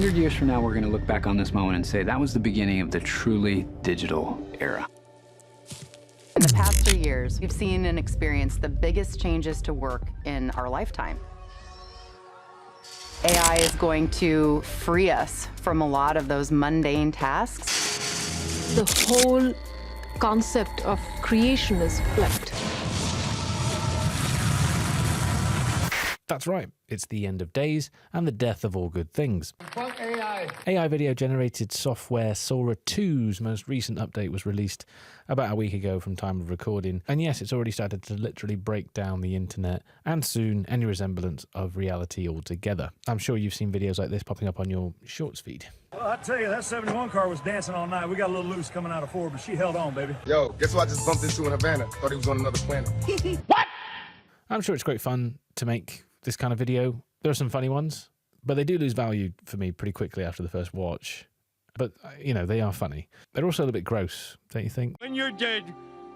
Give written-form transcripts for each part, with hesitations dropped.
100 years from now, we're going to look back on this moment and say that was the beginning of the truly digital era. In the past 3 years, we've seen and experienced the biggest changes to work in our lifetime. AI is going to free us from a lot of those mundane tasks. The whole concept of creation is flipped. That's right, it's the end of days and the death of all good things. AI video generated software Sora 2's most recent update was released about a week ago from time of recording, and yes, it's already started to literally break down the internet and soon any resemblance of reality altogether. I'm sure you've seen videos like this popping up on your shorts feed. Well, I tell you, that 71 car was dancing all night. We got a little loose coming out of Ford, but she held on, baby. Yo, guess who I just bumped into in Havana? Thought he was on another planet. What? I'm sure it's great fun to make this kind of video. There are some funny ones, but they do lose value for me pretty quickly after the first watch. But, you know, they are funny. They're also a little bit gross, don't you think? When you're dead,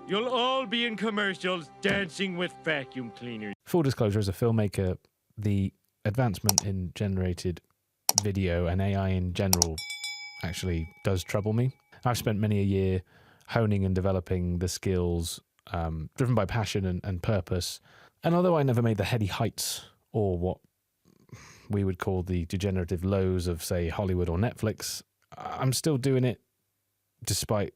you'll all be in commercials dancing with vacuum cleaners. Full disclosure, as a filmmaker, the advancement in generated video and AI in general actually does trouble me. I've spent many a year honing and developing the skills driven by passion and purpose. And although I never made the heady heights or what we would call the degenerative lows of, say, Hollywood or Netflix, I'm still doing it despite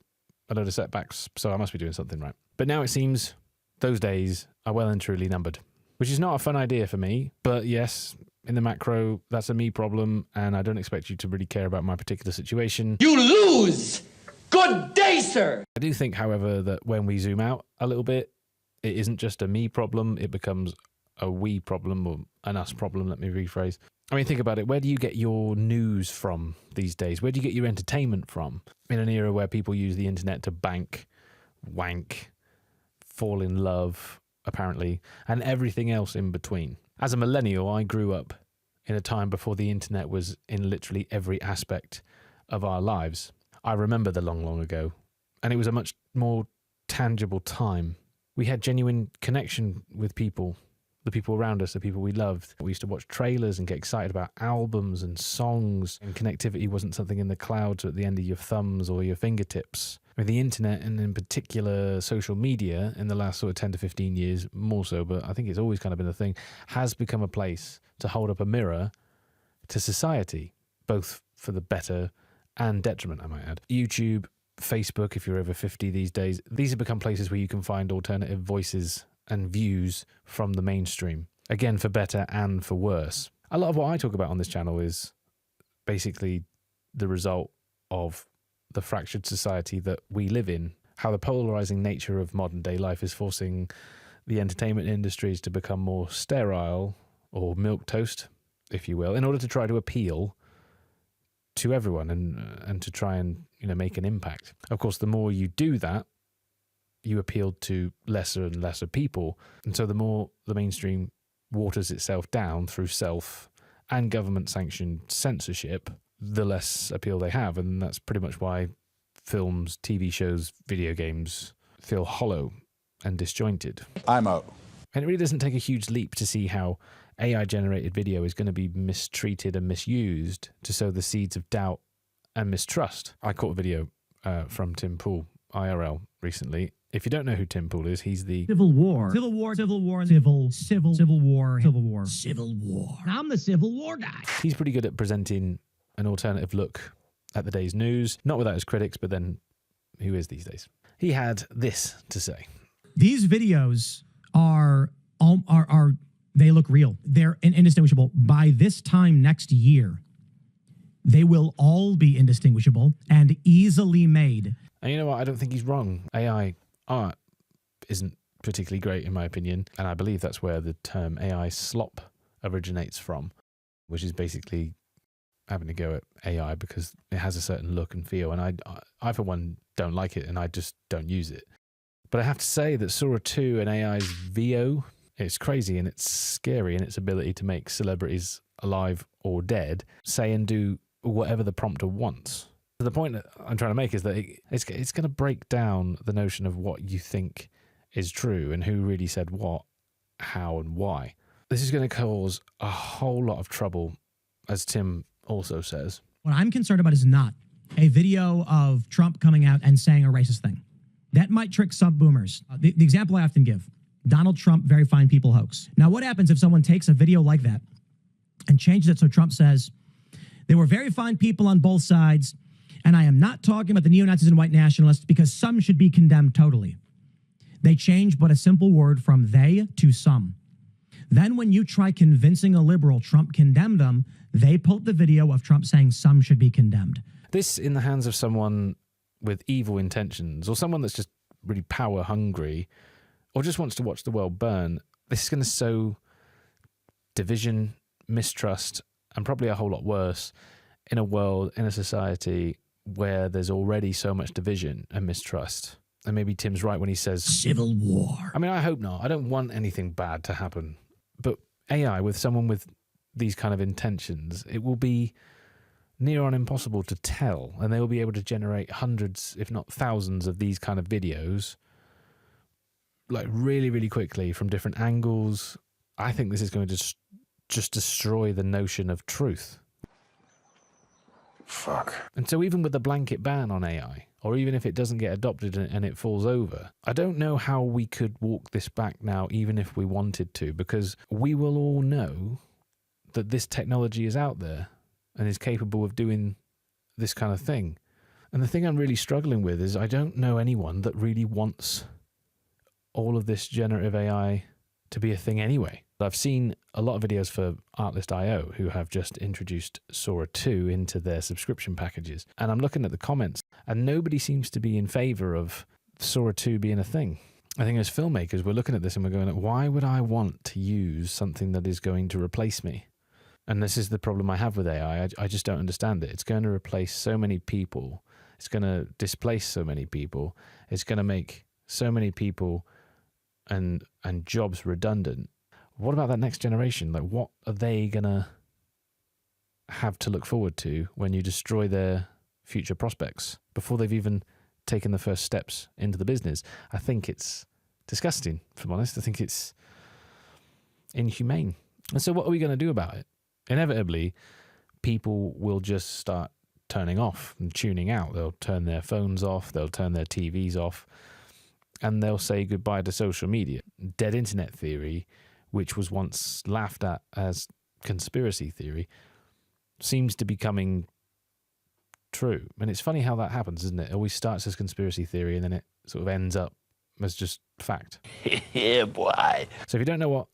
a load of setbacks, so I must be doing something right. But now it seems those days are well and truly numbered, which is not a fun idea for me, but yes, in the macro, that's a me problem, and I don't expect you to really care about my particular situation. You lose! Good day, sir! I do think, however, that when we zoom out a little bit, it isn't just a me problem, it becomes a we problem, or an us problem, let me rephrase. I mean, think about it. Where do you get your news from these days? Where do you get your entertainment from? In an era where people use the internet to bank, wank, fall in love, apparently, and everything else in between. As a millennial, I grew up in a time before the internet was in literally every aspect of our lives. I remember the long, long ago, and it was a much more tangible time. We had genuine connection with people, the people around us, the people we loved. We used to watch trailers and get excited about albums and songs, and connectivity wasn't something in the clouds or at the end of your thumbs or your fingertips. With the internet, and in particular social media, in the last sort of 10 to 15 years, more so, but I think it's always kind of been a thing, has become a place to hold up a mirror to society, both for the better and detriment, I might add. YouTube, Facebook, if you're over 50 these days, these have become places where you can find alternative voices and views from the mainstream, again, for better and for worse. A lot of what I talk about on this channel is basically the result of the fractured society that we live in, how the polarizing nature of modern day life is forcing the entertainment industries to become more sterile, or milquetoast, if you will, in order to try to appeal to everyone and to try and, you know, make an impact. Of course, the more you do that, you appeal to lesser and lesser people. And so the more the mainstream waters itself down through self and government-sanctioned censorship, the less appeal they have. And that's pretty much why films, TV shows, video games feel hollow and disjointed. I'm out. And it really doesn't take a huge leap to see how AI-generated video is going to be mistreated and misused to sow the seeds of doubt and mistrust. I caught a video from Tim Pool, IRL, recently. If you don't know who Tim Pool is, he's the Civil War. Civil War. War. I'm the Civil War guy. He's pretty good at presenting an alternative look at the day's news, not without his critics, but then who is these days? He had this to say. These videos are they look real. They're indistinguishable. By this time next year, they will all be indistinguishable and easily made. And you know what? I don't think he's wrong. AI art isn't particularly great, in my opinion. And I believe that's where the term AI slop originates from, which is basically having to go at AI because it has a certain look and feel. And I for one, don't like it, and I just don't use it. But I have to say that Sora 2 and AI's VO, it's crazy and it's scary in its ability to make celebrities alive or dead say and do whatever the prompter wants. The point that I'm trying to make is that it's going to break down the notion of what you think is true and who really said what, how and why. This is going to cause a whole lot of trouble, as Tim also says. What I'm concerned about is not a video of Trump coming out and saying a racist thing. That might trick some boomers. The example I often give, Donald Trump, very fine people hoax. Now, what happens if someone takes a video like that and changes it so Trump says, there were very fine people on both sides, and I am not talking about the neo-Nazis and white nationalists because some should be condemned totally. They change but a simple word from they to some. Then when you try convincing a liberal Trump condemned them, they pull up the video of Trump saying some should be condemned. This in the hands of someone with evil intentions, or someone that's just really power hungry, or just wants to watch the world burn, this is going to sow division, mistrust, and probably a whole lot worse in a world, in a society where there's already so much division and mistrust. And maybe Tim's right when he says civil war. I mean, I hope not. I don't want anything bad to happen. But AI, with someone with these kind of intentions, it will be near on impossible to tell. And they will be able to generate hundreds, if not thousands, of these kind of videos, like really, really quickly from different angles. I think this is going to just destroy the notion of truth. Fuck. And so even with the blanket ban on AI, or even if it doesn't get adopted and it falls over, I don't know how we could walk this back now, even if we wanted to, because we will all know that this technology is out there and is capable of doing this kind of thing. And the thing I'm really struggling with is I don't know anyone that really wants all of this generative AI to be a thing anyway. I've seen a lot of videos for Artlist.io who have just introduced Sora 2 into their subscription packages. And I'm looking at the comments and nobody seems to be in favor of Sora 2 being a thing. I think as filmmakers, we're looking at this and we're going, why would I want to use something that is going to replace me? And this is the problem I have with AI. I just don't understand it. It's going to replace so many people. It's going to displace so many people. It's going to make so many people and jobs redundant. What about that next generation? Like, what are they going to have to look forward to when you destroy their future prospects before they've even taken the first steps into the business? I think it's disgusting, if I'm honest. I think it's inhumane. And so what are we going to do about it? Inevitably, people will just start turning off and tuning out. They'll turn their phones off. They'll turn their TVs off. And they'll say goodbye to social media. Dead internet theory, which was once laughed at as conspiracy theory, seems to be coming true. And it's funny how that happens, isn't it? It always starts as conspiracy theory and then it sort of ends up as just fact. Yeah, boy. So if you don't know what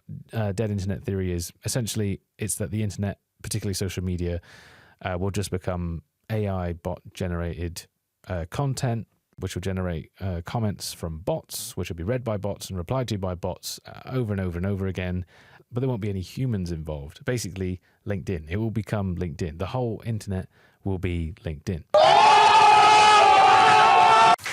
dead internet theory is, essentially it's that the internet, particularly social media, will just become AI bot-generated content, which will generate comments from bots, which will be read by bots and replied to by bots over and over and over again, but there won't be any humans involved. Basically, LinkedIn. It will become LinkedIn. The whole internet will be LinkedIn.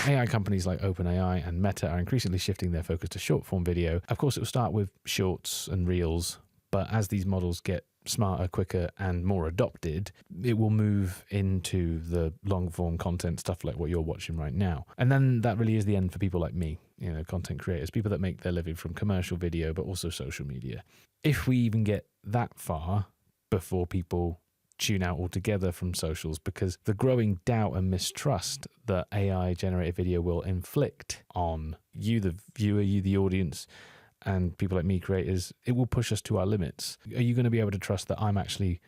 AI companies like OpenAI and Meta are increasingly shifting their focus to short-form video. Of course, it will start with shorts and reels, but as these models get smarter, quicker, and more adopted, it will move into the long-form content, stuff like what you're watching right now. And then that really is the end for people like me, you know, content creators, people that make their living from commercial video, but also social media. If we even get that far before people tune out altogether from socials, because the growing doubt and mistrust that AI-generated video will inflict on you, the viewer, you, the audience, and people like me, creators, it will push us to our limits. Are you going to be able to trust that I'm actually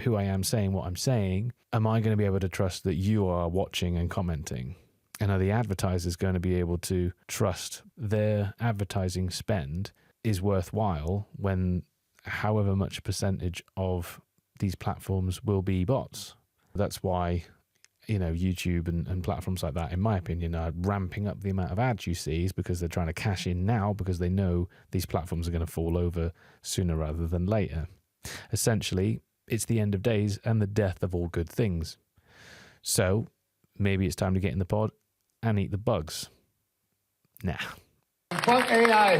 who I am saying what I'm saying? Am I going to be able to trust that you are watching and commenting? And are the advertisers going to be able to trust their advertising spend is worthwhile when however much percentage of these platforms will be bots? That's why, you know, YouTube and platforms like that, in my opinion, are ramping up the amount of ads you see, is because they're trying to cash in now because they know these platforms are going to fall over sooner rather than later. Essentially, it's the end of days and the death of all good things. So maybe it's time to get in the pod and eat the bugs. Nah. Fuck AI.